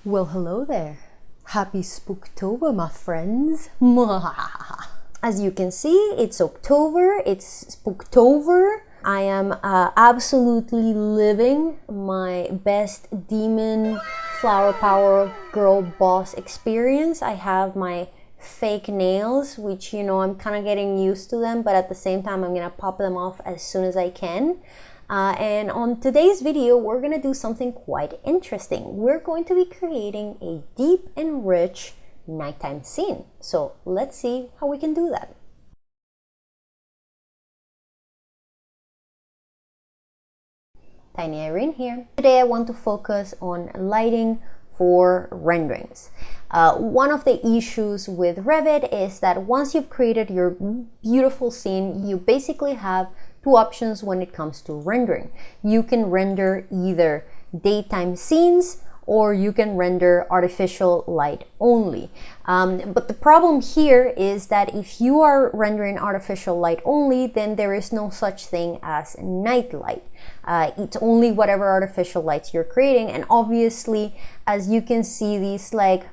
Well, hello there. Happy Spooktober, my friends. As you can see, it's October, it's Spooktober. I am absolutely living my best demon flower power girl boss experience. I have my fake nails, which, you know, I'm kind of getting used to them, but at the same time, I'm gonna pop them off as soon as I can. And on today's video, we're going to do something quite interesting. We're going to be creating a deep and rich nighttime scene. So let's see how we can do that. Tiny Irene here. Today I want to focus on lighting for renderings. One of the issues with Revit is that once you've created your beautiful scene, you basically have two options when it comes to rendering. You can render either daytime scenes or you can render artificial light only. But the problem here is that if you are rendering artificial light only, then there is no such thing as night light. It's only whatever artificial lights you're creating. And obviously, as you can see, these like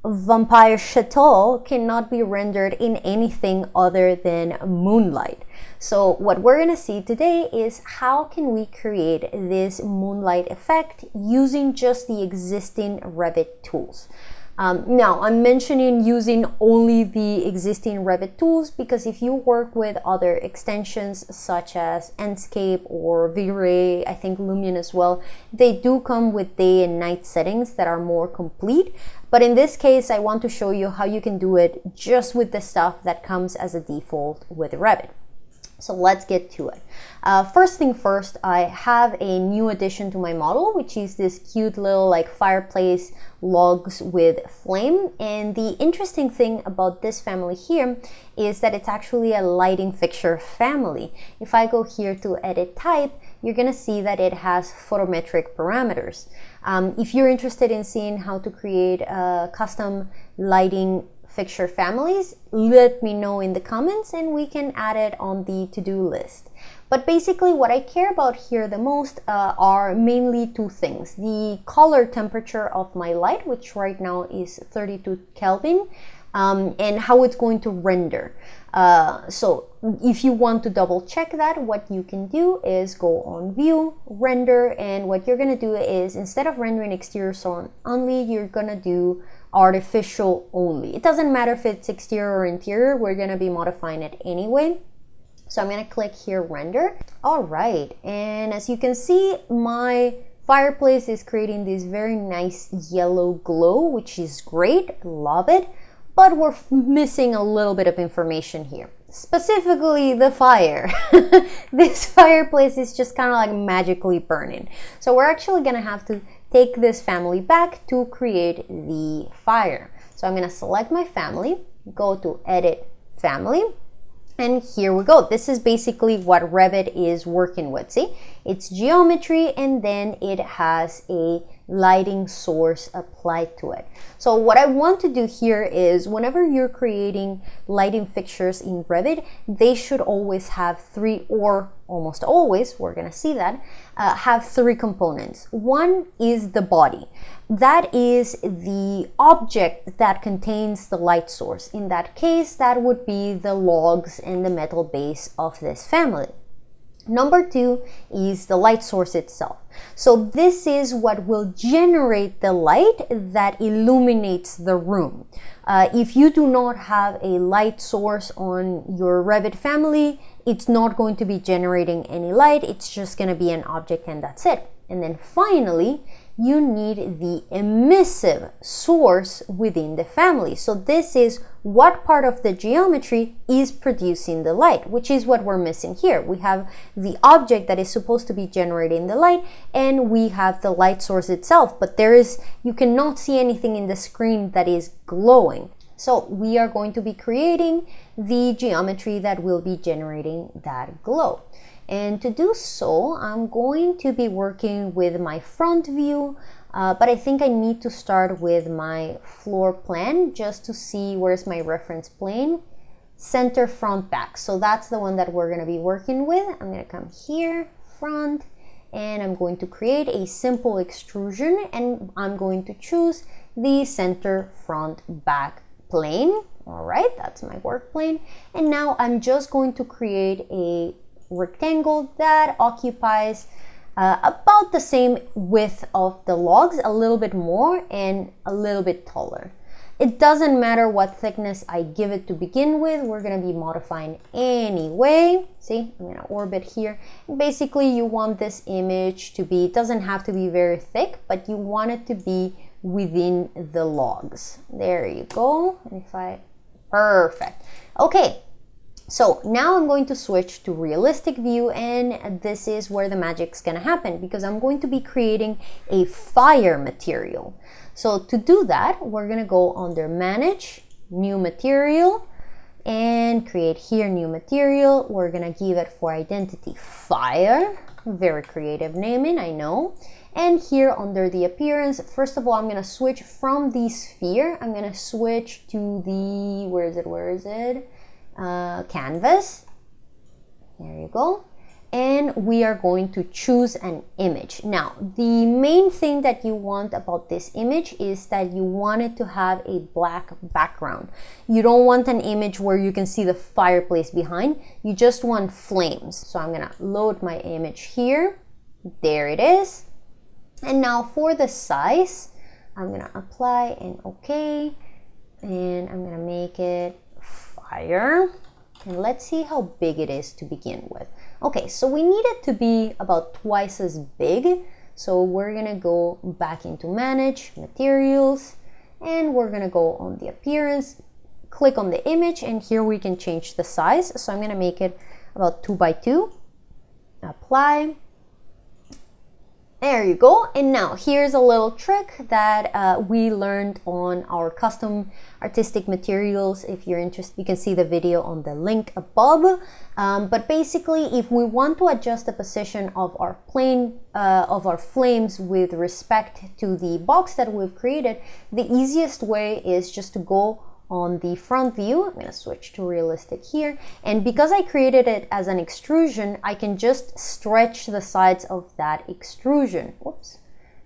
vampire chateau cannot be rendered in anything other than moonlight. So what we're going to see today is how can we create this moonlight effect using just the existing Revit tools. Now, I'm mentioning using only the existing Revit tools because if you work with other extensions such as Enscape or V-Ray, I think Lumion as well, they do come with day and night settings that are more complete. But in this case, I want to show you how you can do it just with the stuff that comes as a default with Revit. So let's get to it. First thing first, I have a new addition to my model, which is this cute little like fireplace logs with flame. And the interesting thing about this family here is that it's actually a lighting fixture family. If I go here to edit type, you're gonna see that it has photometric parameters. If you're interested in seeing how to create custom lighting fixture families, let me know in the comments and we can add it on the to-do list. But basically what I care about here the most are mainly two things. The color temperature of my light, which right now is 32 Kelvin, and how it's going to render. So if you want to double check that, what you can do is go on view, render, and what you're gonna do is instead of rendering exterior zone only, you're gonna do artificial only. It doesn't matter if it's exterior or interior, we're gonna be modifying it anyway. So I'm gonna click here, render. All right, and as you can see, my fireplace is creating this very nice yellow glow, which is great, love it. But we're missing a little bit of information here, specifically the fire. This fireplace is just kind of like magically burning. So we're actually gonna have to take this family back to create the fire. So I'm gonna select my family, go to edit family, and here we go. This is basically what Revit is working with. See, it's geometry and then it has a lighting source applied to it. So what I want to do here is whenever you're creating lighting fixtures in Revit, they should always have three, or almost always, we're gonna see that, have three components. One is the body. That is the object that contains the light source. In that case, that would be the logs and the metal base of this family. Number two is the light source itself. So this is what will generate the light that illuminates the room. If you do not have a light source on your Revit family, it's not going to be generating any light. It's just going to be an object and that's it. And then finally, you need the emissive source within the family. So this is what part of the geometry is producing the light, which is what we're missing here. We have the object that is supposed to be generating the light, and we have the light source itself, but you cannot see anything in the screen that is glowing. So we are going to be creating the geometry that will be generating that glow. And to do so, I'm going to be working with my front view, but I think I need to start with my floor plan just to see where's my reference plane. Center, front, back. So that's the one that we're going to be working with. I'm going to come here, front, and I'm going to create a simple extrusion, and I'm going to choose the center front back plane. All right, that's my work plane. And now I'm just going to create a rectangle that occupies about the same width of the logs, a little bit more and a little bit taller. It doesn't matter what thickness I give it to begin with, we're going to be modifying anyway. See, I'm going to orbit here. Basically, you want this image to be, it doesn't have to be very thick, but you want it to be within the logs. There you go. And if I, perfect. Okay. So now I'm going to switch to realistic view, and this is where the magic's gonna happen, because I'm going to be creating a fire material. So to do that, we're gonna go under manage, new material, and create here new material. We're gonna give it for identity fire. Very creative naming, I know. And here under the appearance, first of all, I'm gonna switch from the sphere. I'm gonna switch to the, where is it? Canvas. There you go. And we are going to choose an image. Now, the main thing that you want about this image is that you want it to have a black background. You don't want an image where you can see the fireplace behind. You just want flames. So I'm gonna load my image here. There it is. And now for the size, I'm gonna apply and OK. And I'm gonna make it fire, and let's see how big it is to begin with. Okay, so we need it to be about twice as big, so we're gonna go back into manage materials, and we're gonna go on the appearance, click on the image, and here we can change the size. So I'm gonna make it about 2 by 2, apply. There you go. And now here's a little trick that we learned on our custom artistic materials. If you're interested, you can see the video on the link above. But basically, if we want to adjust the position of our plane, of our flames with respect to the box that we've created, the easiest way is just to go on the front view. I'm going to switch to realistic here, and because I created it as an extrusion, I can just stretch the sides of that extrusion. Whoops,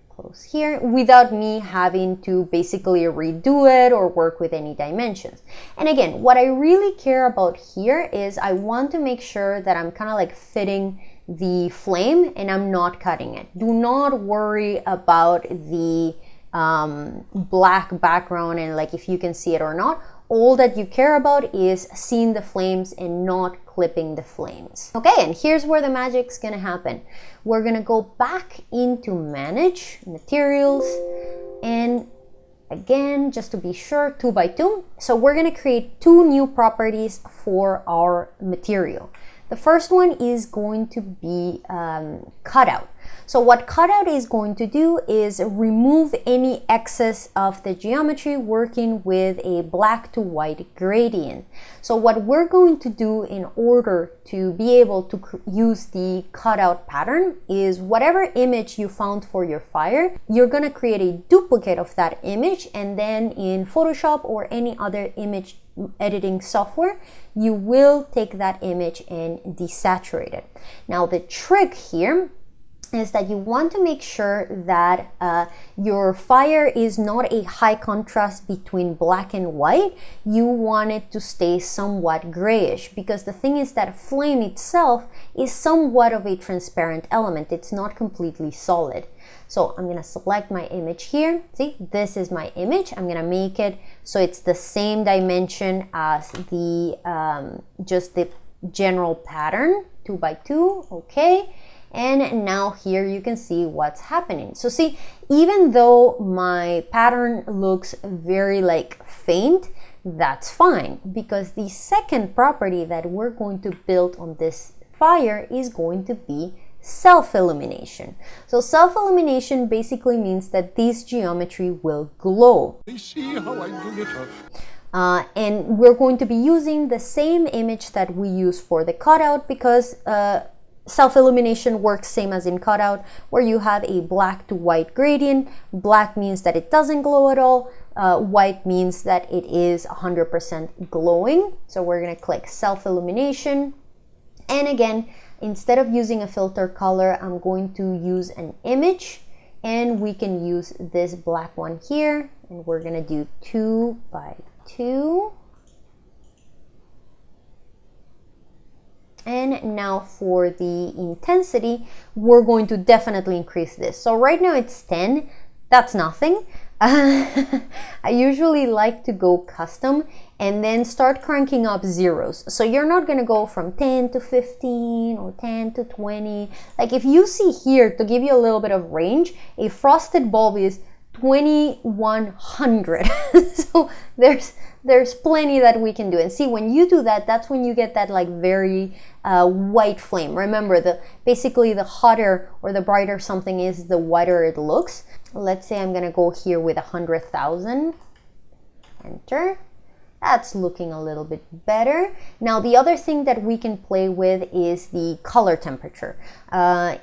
close here, without me having to basically redo it or work with any dimensions. And again, what I really care about here is I want to make sure that I'm kind of like fitting the flame and I'm not cutting it. Do not worry about the black background and like if you can see it or not. All that you care about is seeing the flames and not clipping the flames. Okay, and here's where the magic's gonna happen. We're gonna go back into manage materials, and again, just to be sure, 2 by 2. So we're gonna create 2 new properties for our material. The first one is going to be cutout. So what cutout is going to do is remove any excess of the geometry working with a black to white gradient. So what we're going to do in order to be able to use the cutout pattern is whatever image you found for your fire, you're going to create a duplicate of that image, and then in Photoshop or any other image editing software, you will take that image and desaturate it. Now the trick here is that you want to make sure that your fire is not a high contrast between black and white. You want it to stay somewhat grayish, because the thing is that flame itself is somewhat of a transparent element. It's not completely solid. So I'm gonna select my image here. See, this is my image. I'm gonna make it so it's the same dimension as the just the general pattern, 2 by 2, okay. And now here you can see what's happening. So see, even though my pattern looks very like faint, that's fine, because the second property that we're going to build on this fire is going to be self-illumination. So self-illumination basically means that this geometry will glow. See how I do it? And we're going to be using the same image that we use for the cutout, because self-illumination works same as in cutout, where you have a black to white gradient. Black means that it doesn't glow at all. White means that it is 100% glowing. So we're going to click self-illumination. And again, instead of using a filter color, I'm going to use an image, and we can use this black one here, and we're gonna do 2 by 2. And now for the intensity, we're going to definitely increase this. So right now it's 10, that's nothing. I usually like to go custom and then start cranking up zeros. So you're not gonna go from 10 to 15 or 10 to 20. Like if you see here, to give you a little bit of range, a frosted bulb is 2100. So there's plenty that we can do. And see, when you do that, that's when you get that like very white flame. Remember, basically the hotter or the brighter something is, the whiter it looks. Let's say I'm gonna go here with 100,000. Enter. That's looking a little bit better. Now the other thing that we can play with is the color temperature.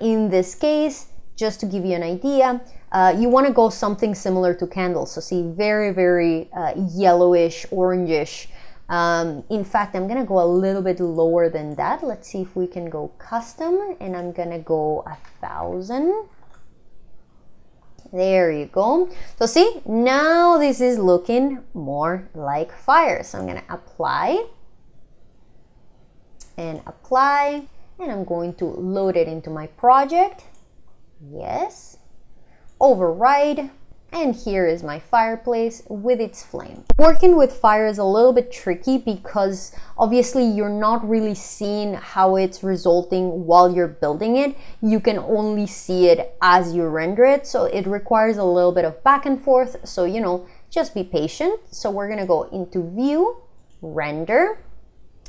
In this case, just to give you an idea, you want to go something similar to candles. So see, very, very yellowish, orangish. In fact, I'm going to go a little bit lower than that. Let's see if we can go custom, and I'm going to go 1,000. There you go. So see, now this is looking more like fire. So I'm going to apply, and I'm going to load it into my project. Yes. Override, and here is my fireplace with its flame. Working with fire is a little bit tricky because obviously you're not really seeing how it's resulting while you're building it. You can only see it as you render it, so it requires a little bit of back and forth. So, you know, just be patient. So we're gonna go into View, Render,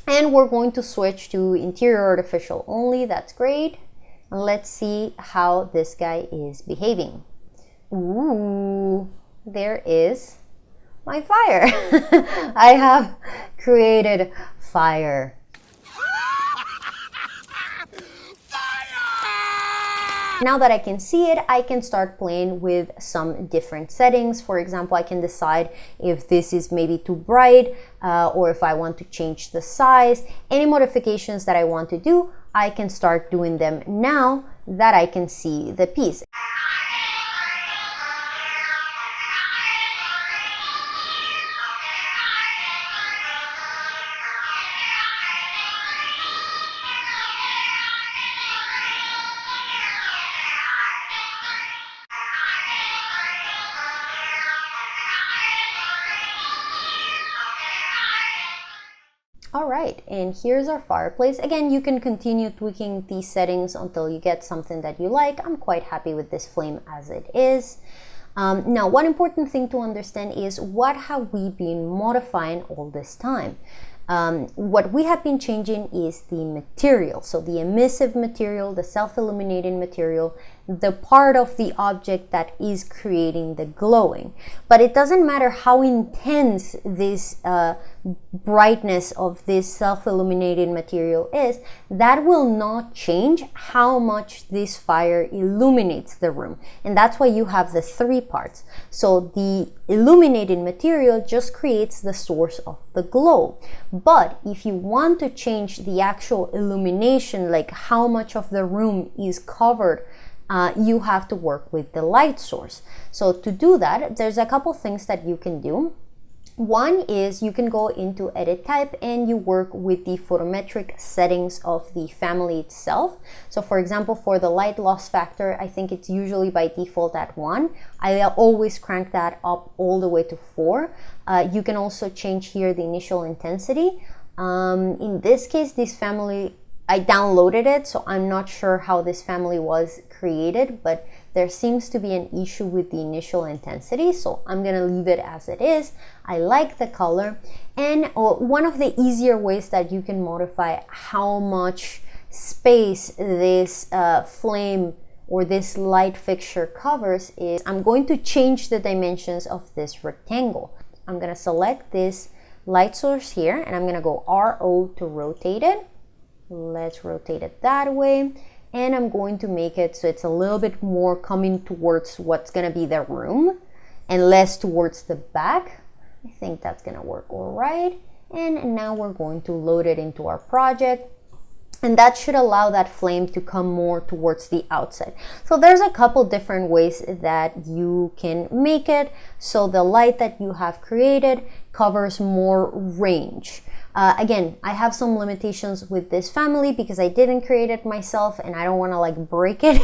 and we're going to switch to Interior Artificial only. That's great. And let's see how this guy is behaving. Ooh, there is my fire. I have created fire. Now that I can see it, I can start playing with some different settings. For example, I can decide if this is maybe too bright or if I want to change the size. Any modifications that I want to do, I can start doing them now that I can see the piece. All right, and here's our fireplace. Again, you can continue tweaking these settings until you get something that you like. I'm quite happy with this flame as it is. Now, one important thing to understand is what have we been modifying all this time? What we have been changing is the material. So the emissive material, the self-illuminating material, the part of the object that is creating the glowing. But it doesn't matter how intense this brightness of this self-illuminating material is, that will not change how much this fire illuminates the room. And that's why you have the 3 parts. So the illuminating material just creates the source of the glow. But if you want to change the actual illumination, like how much of the room is covered, you have to work with the light source. So to do that, there's a couple things that you can do. One is you can go into Edit Type and you work with the photometric settings of the family itself. So for example, for the light loss factor, I think it's usually by default at 1. I always crank that up all the way to 4. You can also change here the initial intensity. In this case, this family, I downloaded it, so I'm not sure how this family was created, but there seems to be an issue with the initial intensity, so I'm gonna leave it as it is. I like the color, and one of the easier ways that you can modify how much space this flame or this light fixture covers is I'm going to change the dimensions of this rectangle. I'm gonna select this light source here, and I'm gonna go RO to rotate it. Let's rotate it that way. And I'm going to make it so it's a little bit more coming towards what's going to be the room and less towards the back. I think that's going to work all right. And now we're going to load it into our project. And that should allow that flame to come more towards the outside. So there's a couple different ways that you can make it so the light that you have created covers more range. Again, I have some limitations with this family because I didn't create it myself and I don't want to like break it.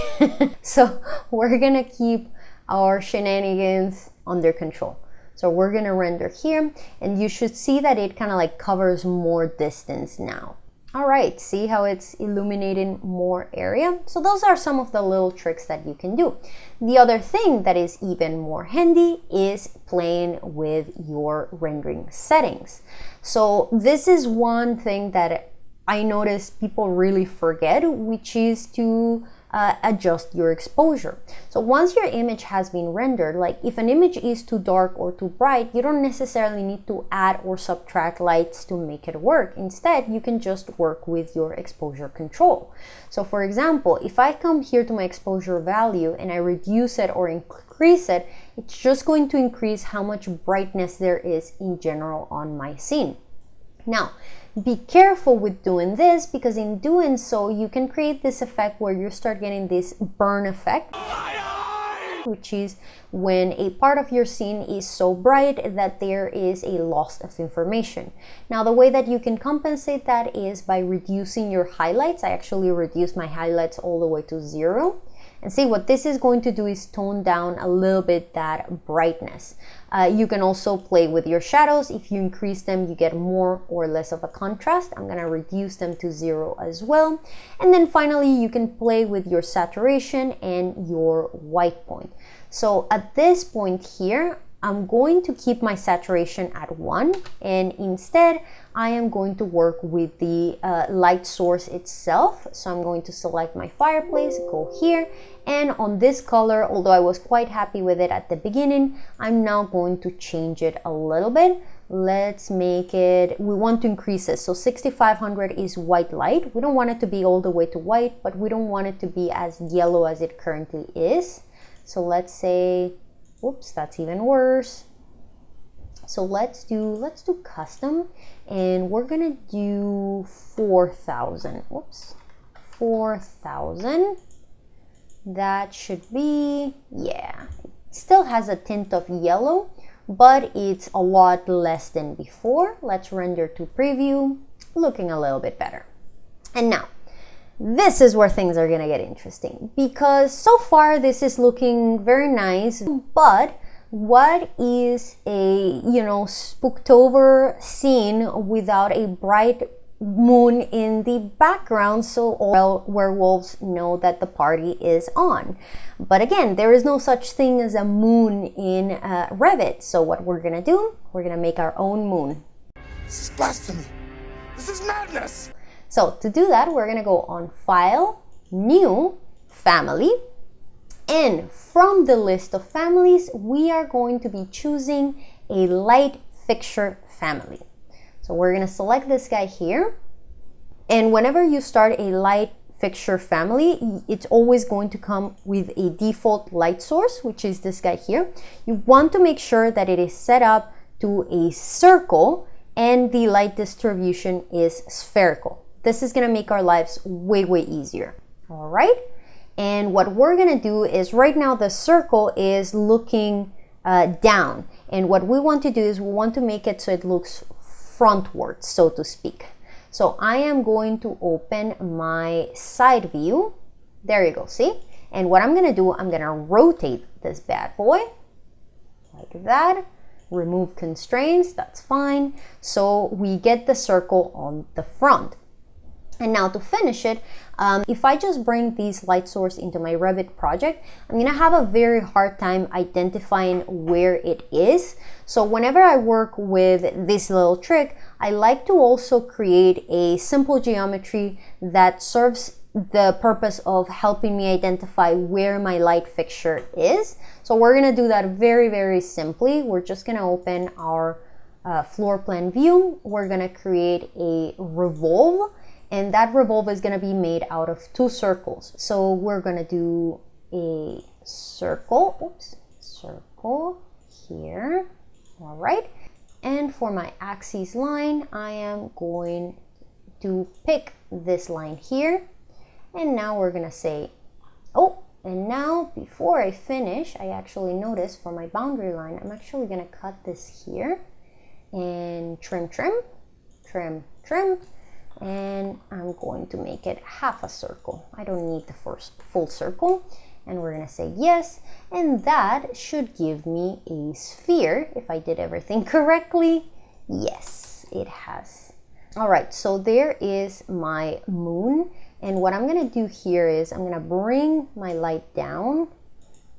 So we're gonna keep our shenanigans under control. So we're gonna render here, and you should see that it kind of like covers more distance now. All right, see how it's illuminating more area? So those are some of the little tricks that you can do. The other thing that is even more handy is playing with your rendering settings. So this is one thing that I noticed people really forget, which is to adjust your exposure. So once your image has been rendered, like if an image is too dark or too bright, you don't necessarily need to add or subtract lights to make it work. Instead, you can just work with your exposure control. So for example, if I come here to my exposure value and I reduce it or increase it, it's just going to increase how much brightness there is in general on my scene. Now, be careful with doing this, because in doing so, you can create this effect where you start getting this burn effect, which is when a part of your scene is so bright that there is a loss of information. Now, the way that you can compensate that is by reducing your highlights. I actually reduced my highlights all the way to 0. And see, what this is going to do is tone down a little bit that brightness. You can also play with your shadows. If you increase them, you get more or less of a contrast. I'm gonna reduce them to 0 as well. And then finally, you can play with your saturation and your white point. So at this point here, I'm going to keep my saturation at 1, and instead I am going to work with the light source itself. So I'm going to select my fireplace, go here, and on this color, although I was quite happy with it at the beginning, I'm now going to change it a little bit. Let's make it, we want to increase it. So 6500 is white light. We don't want it to be all the way to white, but we don't want it to be as yellow as it currently is. So let's say, oops, that's even worse. So let's do custom, and we're gonna do 4000. Whoops, 4000. That should be, yeah, it still has a tint of yellow, but it's a lot less than before. Let's render to preview, looking a little bit better. And now, this is where things are gonna get interesting, because so far this is looking very nice, but what is a, Spooktober scene without a bright moon in the background, so all werewolves know that the party is on? But again, there is no such thing as a moon in Revit. So what we're gonna do, we're gonna make our own moon. This is blasphemy. This is madness. So to do that, we're gonna go on File, New, Family, and from the list of families, we are going to be choosing a light fixture family. So we're gonna select this guy here, and whenever you start a light fixture family, it's always going to come with a default light source, which is this guy here. You want to make sure that it is set up to a circle and the light distribution is spherical. This is gonna make our lives way, way easier. All right, and what we're gonna do is, right now the circle is looking down, and what we want to do is we want to make it so it looks frontwards, so to speak. So I am going to open my side view. There you go, see? And what I'm gonna do, I'm gonna rotate this bad boy like that. Remove constraints, that's fine. So we get the circle on the front. And now to finish it, if I just bring these light source into my Revit project, I'm gonna have a very hard time identifying where it is. So whenever I work with this little trick, I like to also create a simple geometry that serves the purpose of helping me identify where my light fixture is. So we're gonna do that very, very simply. We're just gonna open our floor plan view. We're gonna create a revolve, and that revolve is gonna be made out of 2 circles. So we're gonna do a circle, circle here, all right. And for my axis line, I am going to pick this line here. And now we're gonna say, oh, and now before I finish, I actually noticed for my boundary line, I'm actually gonna cut this here and trim, trim, trim, trim. And I'm going to make it half a circle. I don't need the first full circle. And we're gonna say yes, and that should give me a sphere if I did everything correctly. Yes, it has. All right, so there is my moon, and what I'm gonna do here is I'm gonna bring my light down,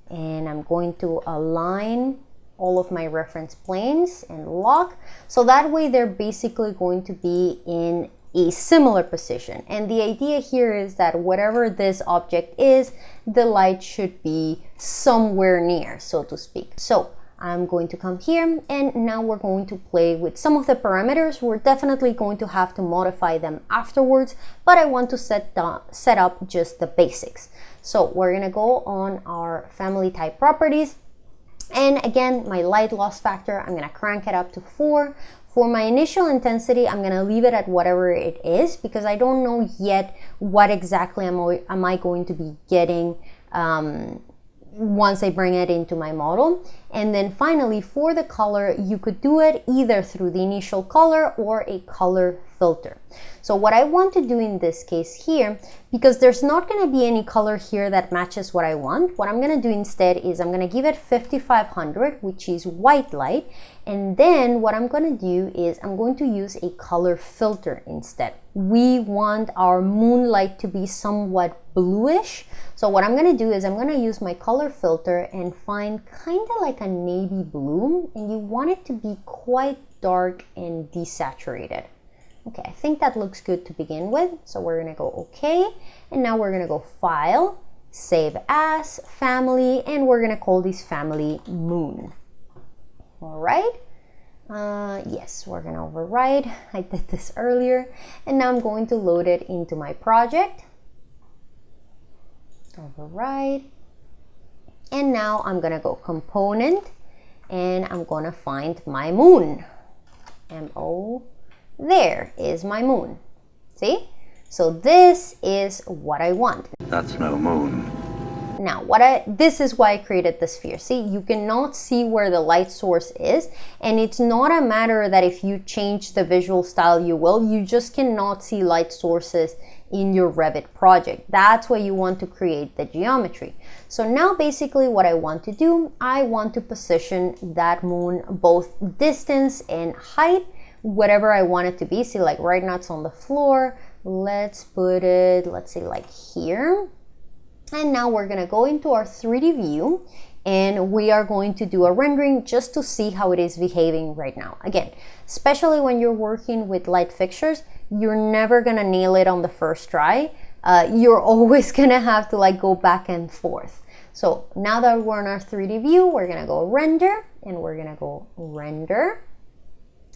and I'm going to align all of my reference planes and lock, so that way they're basically going to be in a similar position. And the idea here is that whatever this object is, the light should be somewhere near, so to speak. So I'm going to come here, and now we're going to play with some of the parameters. We're definitely going to have to modify them afterwards, but I want to set up just the basics. So we're gonna go on our family type properties, and again, my light loss factor, I'm gonna crank it up to 4. For my initial intensity, I'm gonna leave it at whatever it is, because I don't know yet what exactly am I going to be getting once I bring it into my model. And then finally, for the color, you could do it either through the initial color or a color filter. So what I want to do in this case here, because there's not going to be any color here that matches what I want, what I'm going to do instead is I'm going to give it 5500, which is white light. And then what I'm going to do is I'm going to use a color filter instead. We want our moonlight to be somewhat bluish. So what I'm going to do is I'm going to use my color filter and find kind of like a navy blue, and you want it to be quite dark and desaturated. Okay, I think that looks good to begin with. So we're gonna go okay. And now we're gonna go File, Save As, Family, and we're gonna call this family Moon. All right. Yes, we're gonna override. I did this earlier. And now I'm going to load it into my project. Override. And now I'm gonna go Component, and I'm gonna find my moon. M-O. There is my moon. See? So this is what I want. That's no moon. Now, this is why I created the sphere. See, you cannot see where the light source is, and it's not a matter that if you change the visual style, you will. You just cannot see light sources in your Revit project. That's why you want to create the geometry. So now basically what I want to do, I want to position that moon both distance and height, whatever I want it to be. See, like right now it's on the floor. Let's put it, let's say like here. And now we're gonna go into our 3D view, and we are going to do a rendering just to see how it is behaving right now. Again, especially when you're working with light fixtures, you're never gonna nail it on the first try. You're always gonna have to like go back and forth. So now that we're in our 3D view, we're gonna go render, and we're gonna go render.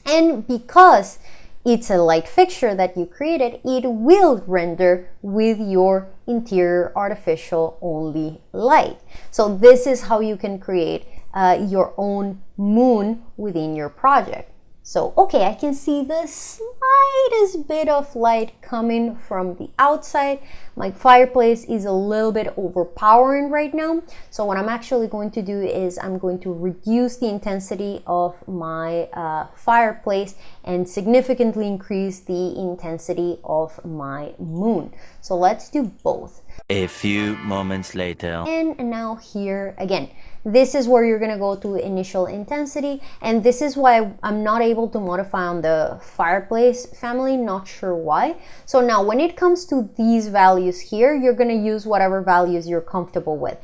And because it's a light fixture that you created, it will render with your interior artificial only light. So this is how you can create your own moon within your project. So, okay, I can see the slightest bit of light coming from the outside. My fireplace is a little bit overpowering right now. So what I'm actually going to do is I'm going to reduce the intensity of my fireplace and significantly increase the intensity of my moon. So let's do both. A few moments later. And now here again, this is where you're gonna go to initial intensity, and this is why I'm not able to modify on the fireplace family, not sure why. So now when it comes to these values here, you're gonna use whatever values you're comfortable with.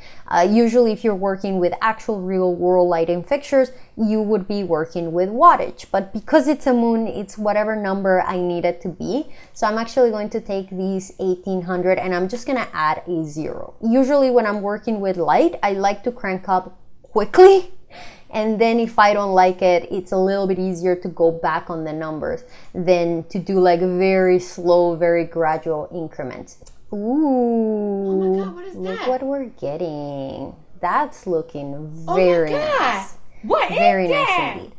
Usually if you're working with actual real world lighting fixtures, you would be working with wattage, but because it's a moon, it's whatever number I need it to be. So I'm actually going to take these 1800 and I'm just gonna add a 0. Usually when I'm working with light, I like to crank up quickly, and then if I don't like it, it's a little bit easier to go back on the numbers than to do like very slow, very gradual increments. Ooh, oh my God, what is look that? what we're getting. That's looking very nice. What Very is nice that? indeed.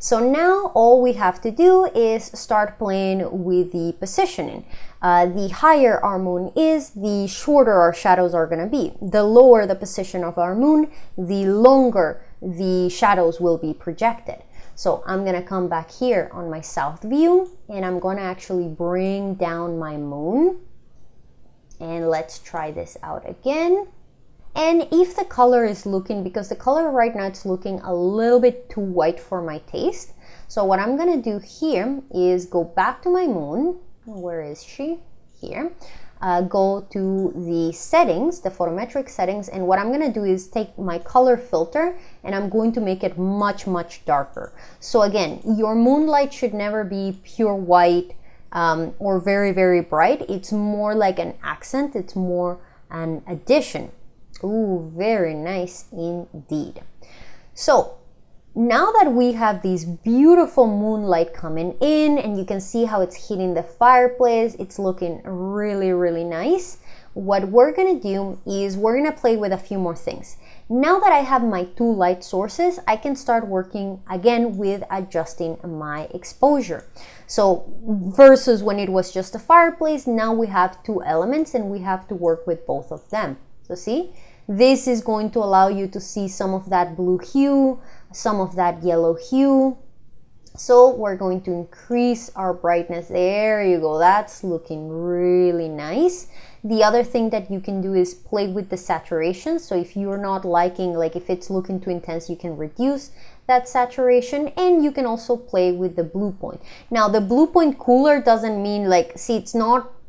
So now all we have to do is start playing with the positioning. The higher our moon is, the shorter our shadows are going to be. The lower the position of our moon, the longer the shadows will be projected. So I'm going to come back here on my south view, and I'm going to actually bring down my moon. And let's try this out again. And if the color is looking, because the color right now it's looking a little bit too white for my taste. So what I'm gonna do here is go back to my moon. Where is she? Here. Go to the settings, the photometric settings, and what I'm gonna do is take my color filter and I'm going to make it much, much darker. So again, your moonlight should never be pure white or very, very bright. It's more like an accent, it's more an addition. Ooh, very nice indeed. So now that we have this beautiful moonlight coming in and you can see how it's hitting the fireplace, it's looking really, really nice. What we're gonna do is we're gonna play with a few more things. Now that I have my two light sources, I can start working again with adjusting my exposure. So versus when it was just a fireplace, now we have two elements and we have to work with both of them. So see, this is going to allow you to see some of that blue hue, some of that yellow hue. So we're going to increase our brightness. There you go. That's looking really nice. The other thing that you can do is play with the saturation. So if you're not liking, like if it's looking too intense, you can reduce that saturation, and you can also play with the blue point. Now the blue point cooler doesn't mean like, see,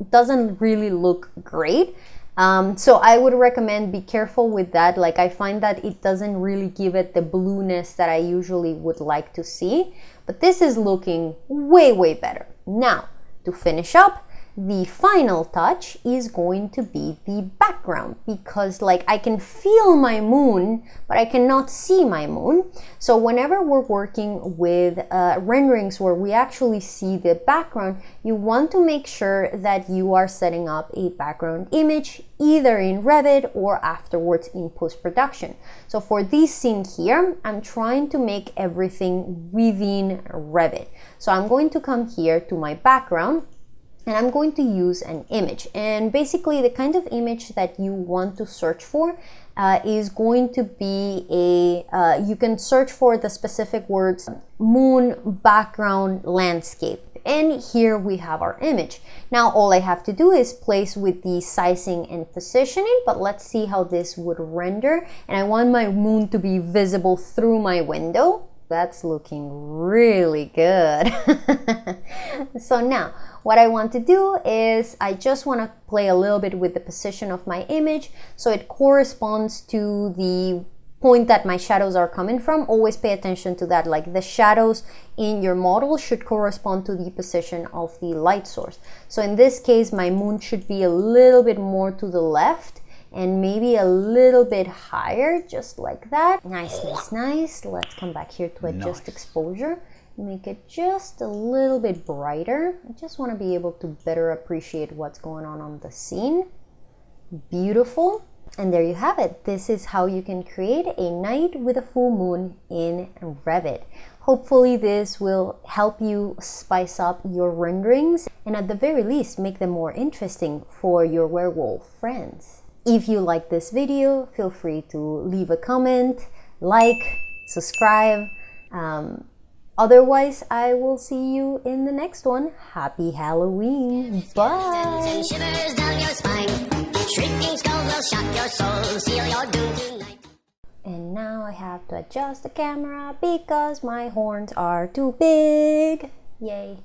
doesn't really look great. So I would recommend be careful with that. Like I find that it doesn't really give it the blueness that I usually would like to see, but this is looking way, way better. Now to finish up, the final touch is going to be the background, because like I can feel my moon, but I cannot see my moon. So whenever we're working with renderings where we actually see the background, you want to make sure that you are setting up a background image either in Revit or afterwards in post-production. So for this scene here, I'm trying to make everything within Revit. So I'm going to come here to my background, and I'm going to use an image. And basically the kind of image that you want to search for is going to be you can search for the specific words moon background landscape. And here we have our image. Now all I have to do is place with the sizing and positioning, but let's see how this would render. And I want my moon to be visible through my window. That's looking really good. So now what I want to do is I just want to play a little bit with the position of my image so it corresponds to the point that my shadows are coming from. Always pay attention to that, like the shadows in your model should correspond to the position of the light source. So in this case, my moon should be a little bit more to the left and maybe a little bit higher, just like that. Nice, nice, nice. Let's come back here to adjust exposure. Make it just a little bit brighter. I just want to be able to better appreciate what's going on the scene. Beautiful. And there you have it. This is how you can create a night with a full moon in Revit. Hopefully this will help you spice up your renderings and at the very least make them more interesting for your werewolf friends. If you like this video, feel free to leave a comment, like, subscribe. Otherwise, I will see you in the next one. Happy Halloween. Bye. And now I have to adjust the camera because my horns are too big. Yay.